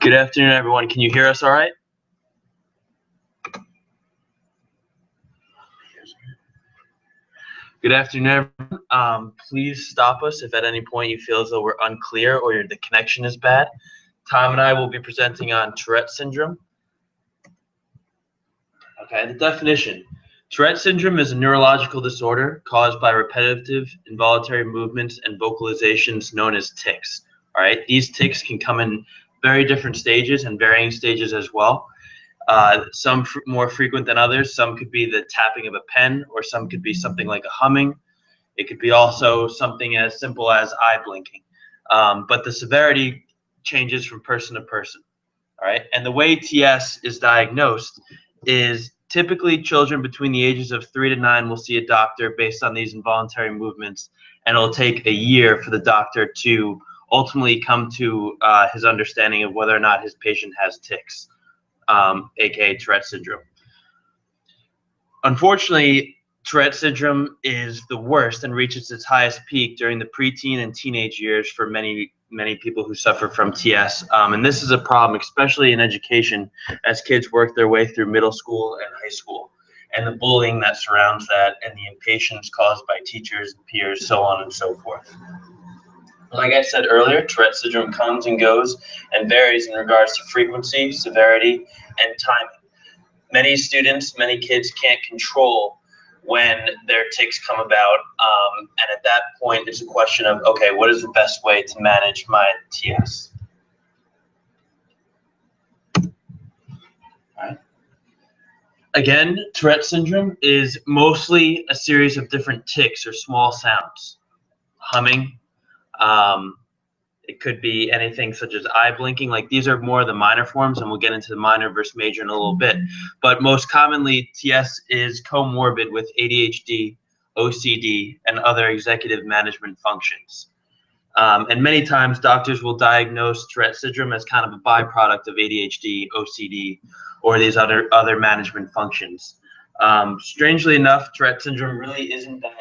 Good afternoon, everyone. Can you hear us all right? Good afternoon, everyone. Please stop us if at any point you feel as though we're unclear or the connection is bad. Tom and I will be presenting on Tourette syndrome. Okay, the definition. Tourette syndrome is a neurological disorder caused by repetitive involuntary movements and vocalizations known as tics. All right, these tics can come in very different stages and varying stages as well. Some more frequent than others. Some could be the tapping of a pen, or some could be something like a humming. It could be also something as simple as eye blinking. But the severity changes from person to person. All right, and the way TS is diagnosed is typically children between the ages of 3 to 9 will see a doctor based on these involuntary movements, and it'll take a year for the doctor to ultimately come to his understanding of whether or not his patient has tics, aka Tourette syndrome. Unfortunately, Tourette syndrome is the worst and reaches its highest peak during the preteen and teenage years for many people who suffer from TS. And this is a problem, especially in education, as kids work their way through middle school and high school, and the bullying that surrounds that, and the impatience caused by teachers and peers, so on and so forth. Like I said earlier, Tourette syndrome comes and goes and varies in regards to frequency, severity, and timing. Many students, many kids can't control when their tics come about, and at that point, it's a question of, okay, what is the best way to manage my TS? All right. Again, Tourette syndrome is mostly a series of different tics or small sounds. Humming, it could be anything such as eye blinking. Like, these are more of the minor forms, and we'll get into the minor versus major in a little bit. But most commonly, TS is comorbid with ADHD, OCD, and other executive management functions. And many times, doctors will diagnose Tourette syndrome as kind of a byproduct of ADHD, OCD, or these other management functions. Strangely enough, Tourette syndrome really isn't that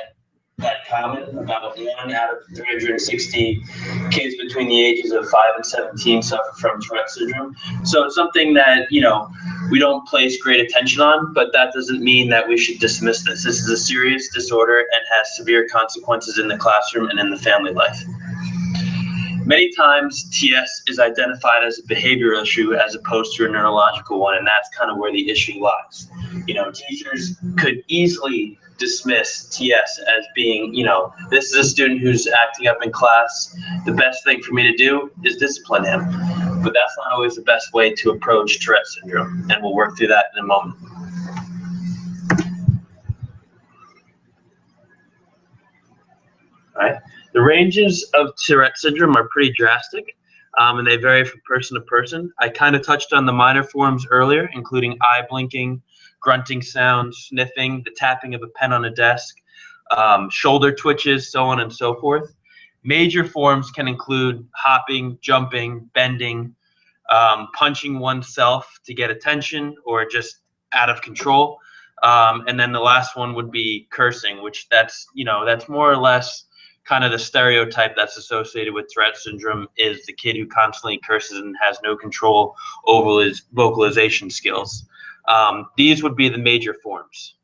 common. About 1 out of 360 kids between the ages of 5 and 17 suffer from Tourette syndrome. So it's something that, we don't place great attention on, but that doesn't mean that we should dismiss this. This is a serious disorder and has severe consequences in the classroom and in the family life. Many times, TS is identified as a behavioral issue as opposed to a neurological one, and that's kind of where the issue lies. Teachers could easily dismiss TS as being, this is a student who's acting up in class. The best thing for me to do is discipline him. But that's not always the best way to approach Tourette syndrome, and we'll work through that in a moment. All right. The ranges of Tourette syndrome are pretty drastic, and they vary from person to person. I kind of touched on the minor forms earlier, including eye blinking, grunting sounds, sniffing, the tapping of a pen on a desk, shoulder twitches, so on and so forth. Major forms can include hopping, jumping, bending, punching oneself to get attention or just out of control. And then the last one would be cursing, which that's more or less kind of the stereotype that's associated with Tourette syndrome, is the kid who constantly curses and has no control over his vocalization skills. These would be the major forms.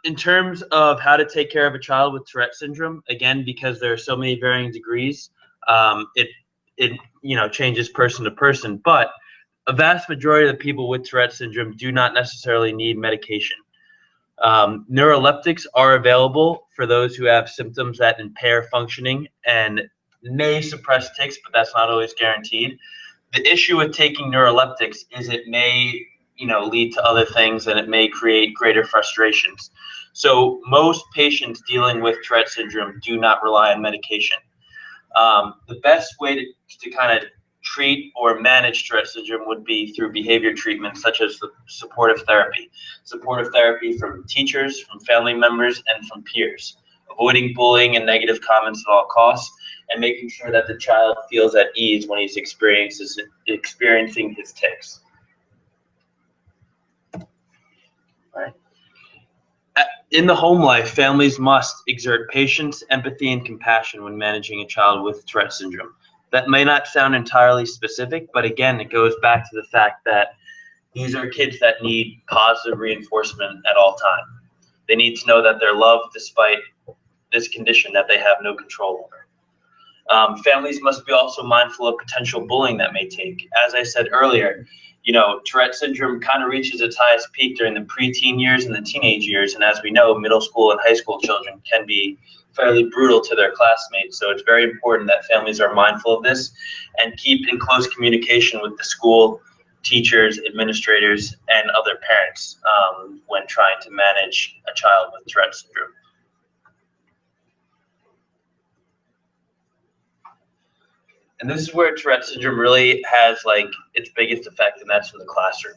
In terms of how to take care of a child with Tourette syndrome, again, because there are so many varying degrees, it changes person to person. But a vast majority of the people with Tourette syndrome do not necessarily need medication. Neuroleptics are available for those who have symptoms that impair functioning and may suppress tics, but that's not always guaranteed. The issue with taking neuroleptics is it may, lead to other things, and it may create greater frustrations. So most patients dealing with Tourette syndrome do not rely on medication. The best way to kind of treat or manage Tourette syndrome would be through behavior treatment, such as the supportive therapy. Supportive therapy from teachers, from family members, and from peers. Avoiding bullying and negative comments at all costs, and making sure that the child feels at ease when he's experiencing his tics. All right. In the home life, families must exert patience, empathy, and compassion when managing a child with Tourette syndrome. That may not sound entirely specific, but again, it goes back to the fact that these are kids that need positive reinforcement at all time. They need to know that they're loved despite this condition that they have no control over. Families must be also mindful of potential bullying that may take. As I said earlier, Tourette syndrome kind of reaches its highest peak during the preteen years and the teenage years. And as we know, middle school and high school children can be fairly brutal to their classmates. So it's very important that families are mindful of this and keep in close communication with the school, teachers, administrators, and other parents when trying to manage a child with Tourette syndrome. And this is where Tourette syndrome really has its biggest effect, and that's in the classroom.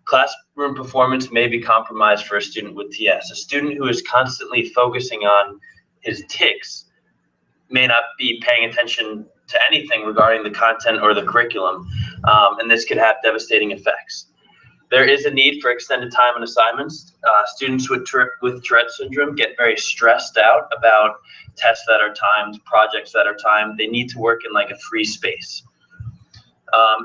Classroom performance may be compromised for a student with TS. A student who is constantly focusing on his tics may not be paying attention to anything regarding the content or the curriculum, and this could have devastating effects. There is a need for extended time on assignments. Students with Tourette syndrome get very stressed out about tests that are timed, projects that are timed. They need to work in a free space.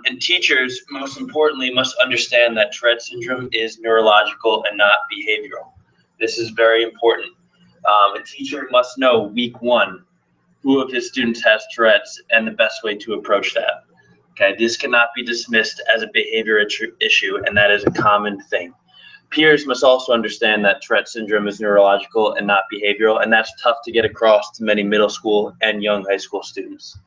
And teachers, most importantly, must understand that Tourette syndrome is neurological and not behavioral. This is very important. A teacher must know week one who of his students has Tourette's and the best way to approach that. Okay, this cannot be dismissed as a behavior issue, and that is a common thing. Peers must also understand that Tourette syndrome is neurological and not behavioral, and that's tough to get across to many middle school and young high school students.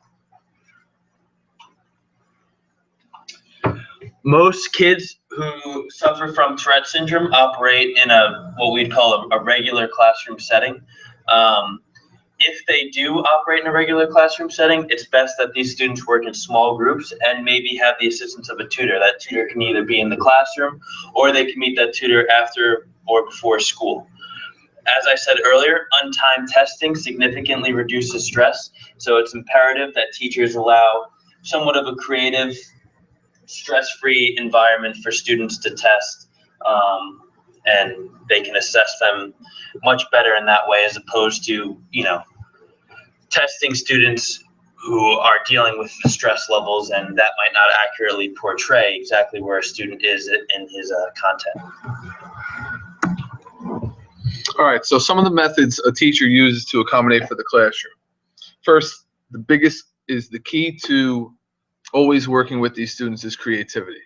Most kids who suffer from Tourette syndrome operate in what we'd call a regular classroom setting. If they do operate in a regular classroom setting, it's best that these students work in small groups and maybe have the assistance of a tutor. That tutor can either be in the classroom or they can meet that tutor after or before school. As I said earlier, untimed testing significantly reduces stress, so it's imperative that teachers allow somewhat of a creative, stress-free environment for students to test, and they can assess them much better in that way as opposed to, testing students who are dealing with the stress levels, and that might not accurately portray exactly where a student is in his content. All right, so some of the methods a teacher uses to accommodate for the classroom. First, the biggest is the key to always working with these students is creativity.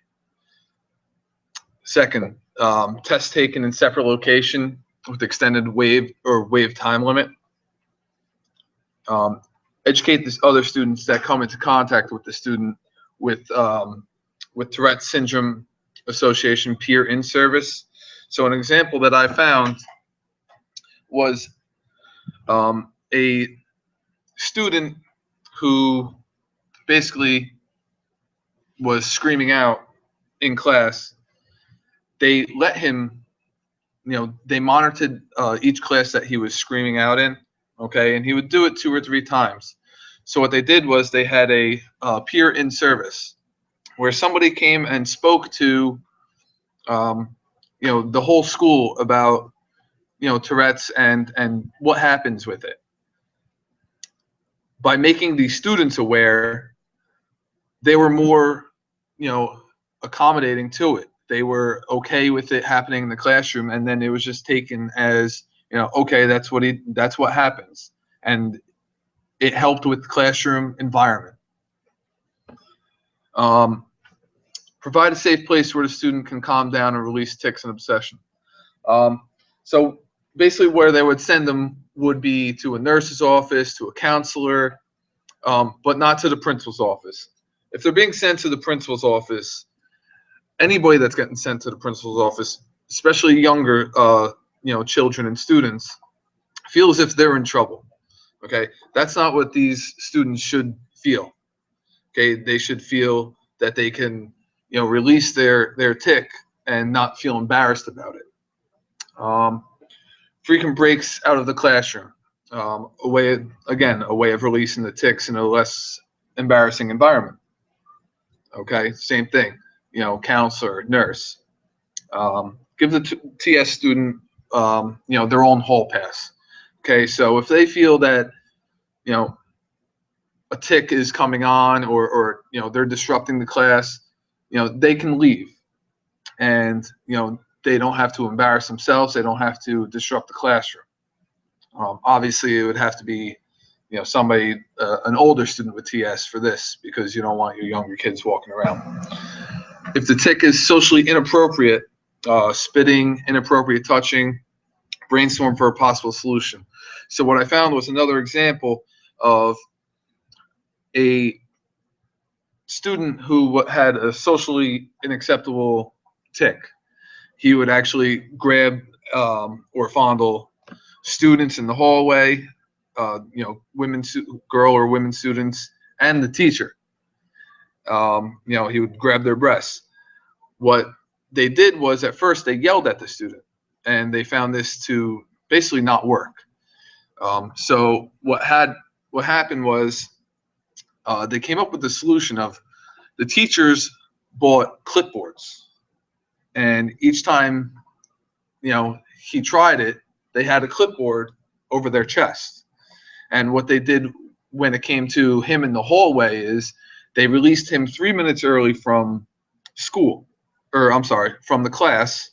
Second, tests taken in separate location with extended wave time limit. Educate the other students that come into contact with the student with Tourette Syndrome Association peer in service. So an example that I found was a student who basically was screaming out in class. They let him, they monitored each class that he was screaming out in, okay, and he would do it 2 or 3 times. So what they did was they had a peer in service where somebody came and spoke to, the whole school about, Tourette's and what happens with it. By making these students aware, they were more, accommodating to it. They were okay with it happening in the classroom, and then it was just taken as, okay, that's what happens, and it helped with the classroom environment. Provide a safe place where the student can calm down and release tics and obsession. So basically, where they would send them would be to a nurse's office, to a counselor, but not to the principal's office. If they're being sent to the principal's office, anybody that's getting sent to the principal's office, especially younger, children and students, feel as if they're in trouble. Okay, that's not what these students should feel. Okay, they should feel that they can, release their tic and not feel embarrassed about it. Frequent breaks out of the classroom, a way of releasing the tics in a less embarrassing environment. Okay, same thing. Counselor, nurse. Give the TS student their own hall pass. Okay, so if they feel that, a tick is coming on, or they're disrupting the class, they can leave, and they don't have to embarrass themselves. They don't have to disrupt the classroom. Obviously, it would have to be somebody, an older student with TS for this, because you don't want your younger kids walking around. If the tick is socially inappropriate, spitting, inappropriate touching, brainstorm for a possible solution. So what I found was another example of a student who had a socially unacceptable tick. He would actually grab or fondle students in the hallway, girl or women students, and the teacher. He would grab their breasts. What they did was, at first they yelled at the student, and they found this to basically not work. So what happened was, they came up with the solution of, the teachers bought clipboards, and each time he tried it, they had a clipboard over their chest. And what they did when it came to him in the hallway is, they released him 3 minutes early from school, from the class,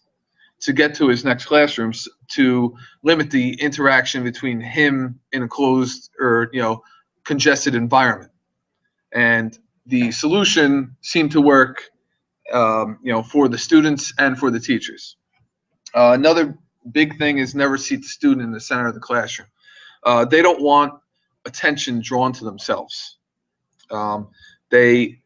to get to his next classroom, to limit the interaction between him in a closed or congested environment. And the solution seemed to work, for the students and for the teachers. Another big thing is, never seat the student in the center of the classroom. They don't want attention drawn to themselves. They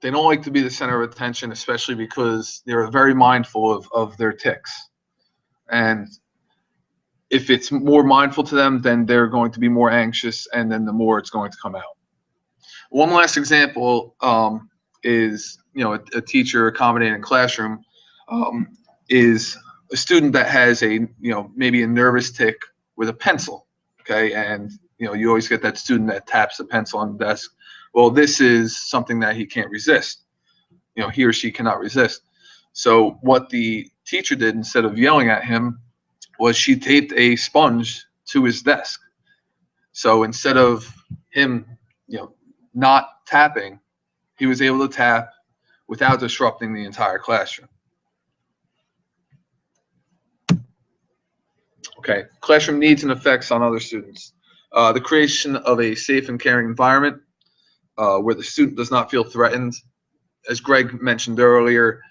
don't like to be the center of attention, especially because they're very mindful of their tics. And if it's more mindful to them, then they're going to be more anxious, and then the more it's going to come out. One last example is, a teacher accommodating classroom, is a student that has maybe a nervous tic with a pencil. Okay, and you always get that student that taps the pencil on the desk. Well, this is something that he can't resist. He or she cannot resist. So what the teacher did, instead of yelling at him, was she taped a sponge to his desk. So instead of him, not tapping, he was able to tap without disrupting the entire classroom. Okay, classroom needs and effects on other students. The creation of a safe and caring environment where the student does not feel threatened. As Greg mentioned earlier,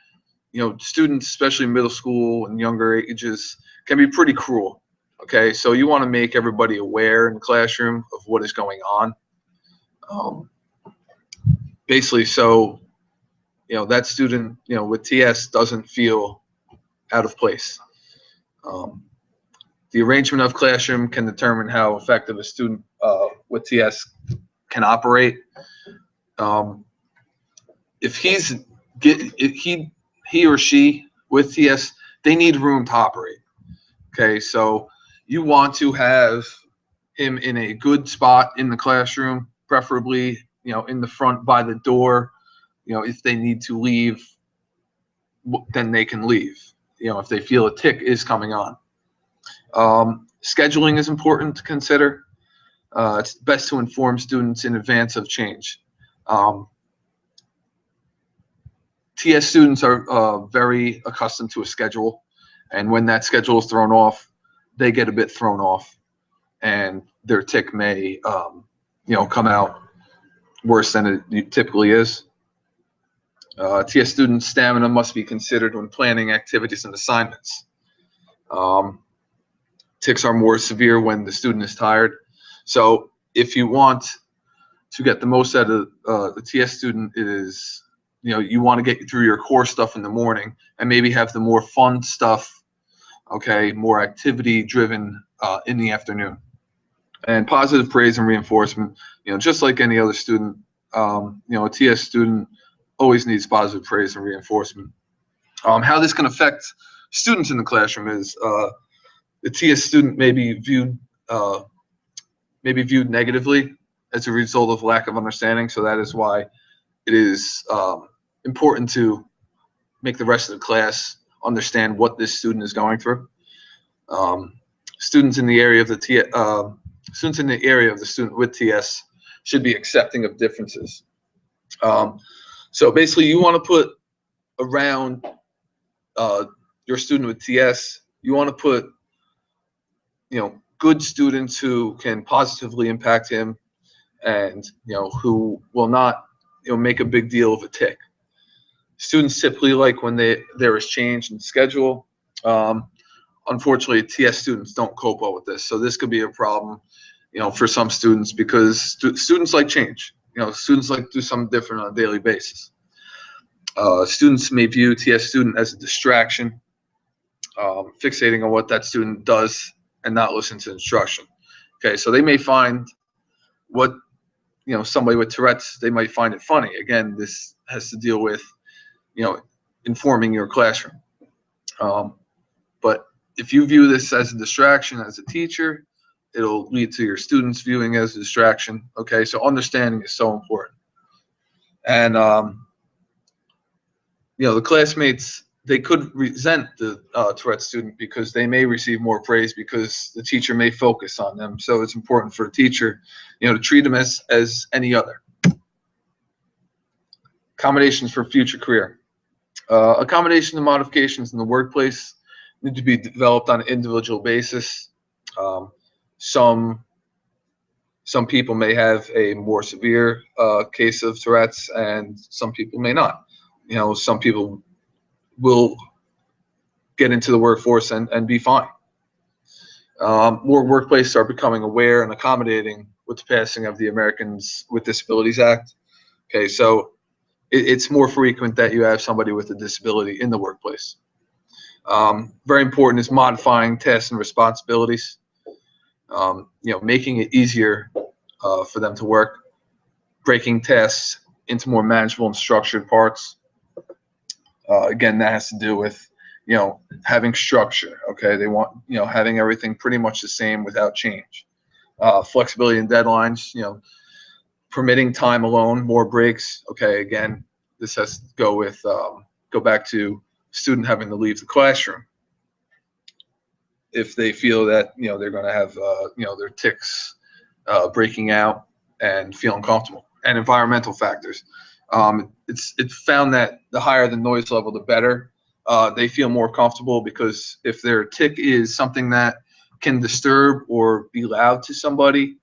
students, especially middle school and younger ages, can be pretty cruel. Okay, so you want to make everybody aware in the classroom of what is going on. Basically, so that student with TS doesn't feel out of place. The arrangement of classroom can determine how effective a student with TS can operate. If he or she with TS, they need room to operate. Okay, so you want to have him in a good spot in the classroom, preferably in the front by the door. If they need to leave, then they can leave. If they feel a tic is coming on. Scheduling is important to consider. It's best to inform students in advance of change. TS students are very accustomed to a schedule, and when that schedule is thrown off, they get a bit thrown off, and their tic may come out worse than it typically is. TS students' stamina must be considered when planning activities and assignments. Tics are more severe when the student is tired. So if you want to get the most out of the TS student, it is, you want to get through your core stuff in the morning and maybe have the more fun stuff, okay, more activity driven in the afternoon. And positive praise and reinforcement, just like any other student, a TS student always needs positive praise and reinforcement. How this can affect students in the classroom is, the TS student may be viewed negatively as a result of lack of understanding. So that is why it is important to make the rest of the class understand what this student is going through. Students in the area of the student with TS should be accepting of differences. So basically, you want to put around your student with TS, you want to put, good students who can positively impact him, and who will not, make a big deal of a tick. Students typically like when there is change in schedule. Unfortunately, TS students don't cope well with this, so this could be a problem, for some students, because students like change. Students like to do something different on a daily basis. Students may view TS student as a distraction, fixating on what that student does and not listen to instruction. Okay, so they may find what, somebody with Tourette's, they might find it funny. Again, this has to deal with, informing your classroom. But if you view this as a distraction as a teacher, it'll lead to your students viewing it as a distraction. Okay, so understanding is so important. And, the classmates, they could resent the Tourette student because they may receive more praise because the teacher may focus on them. So it's important for the teacher, to treat them as any other. Accommodations for future career. Accommodation and modifications in the workplace need to be developed on an individual basis. Some people may have a more severe case of Tourette's, and some people may not. Some people will get into the workforce and be fine. More workplaces are becoming aware and accommodating with the passing of the Americans with Disabilities Act. Okay, so it's more frequent that you have somebody with a disability in the workplace. Very important is modifying tasks and responsibilities. Making it easier for them to work, breaking tasks into more manageable and structured parts. Again, that has to do with, having structure. Okay, they want, having everything pretty much the same without change. Flexibility and deadlines, permitting time alone, more breaks. Okay, again, this has to go back to student having to leave the classroom if they feel that they're going to have their tics breaking out and feel uncomfortable. And environmental factors. It's found that the higher the noise level, the better. They feel more comfortable, because if their tic is something that can disturb or be loud to somebody,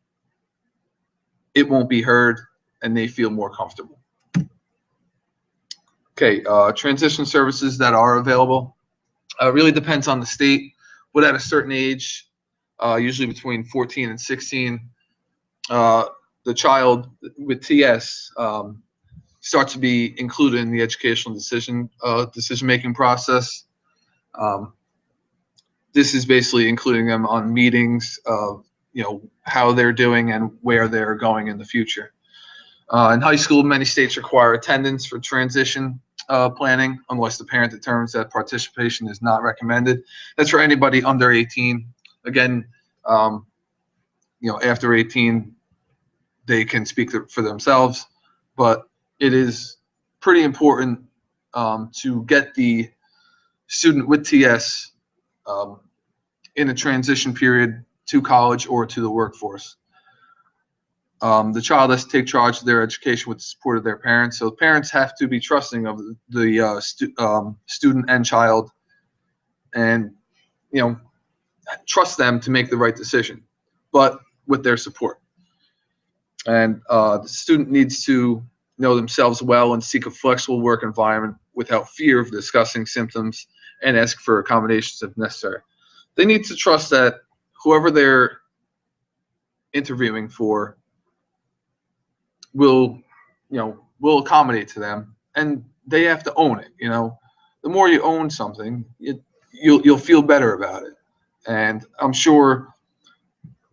it won't be heard, and they feel more comfortable. Okay, transition services that are available. Really depends on the state, but at a certain age, usually between 14 and 16, the child with TS starts to be included in the educational decision-making process. This is basically including them on meetings of, how they're doing and where they're going in the future. In high school, many states require attendance for transition planning, unless the parent determines that participation is not recommended. That's for anybody under 18. Again, after 18, they can speak for themselves, but it is pretty important to get the student with TS in a transition period to college or to the workforce. The child has to take charge of their education with the support of their parents. So parents have to be trusting of the student and child, and trust them to make the right decision, but with their support. And the student needs to know themselves well and seek a flexible work environment without fear of discussing symptoms, and ask for accommodations if necessary. They need to trust that whoever they're interviewing for will accommodate to them, and they have to own it. The more you own something, you'll feel better about it. And I'm sure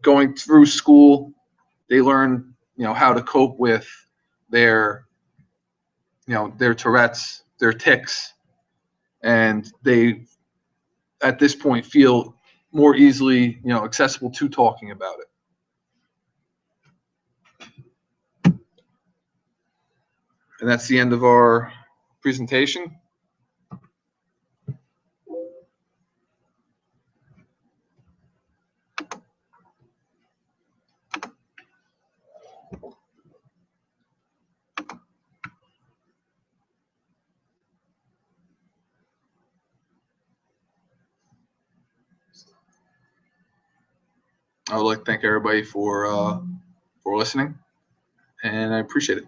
going through school, they learn how to cope with their Tourette's, their tics, and they at this point feel more easily accessible to talking about it. And that's the end of our presentation. I would like to thank everybody for listening, and I appreciate it.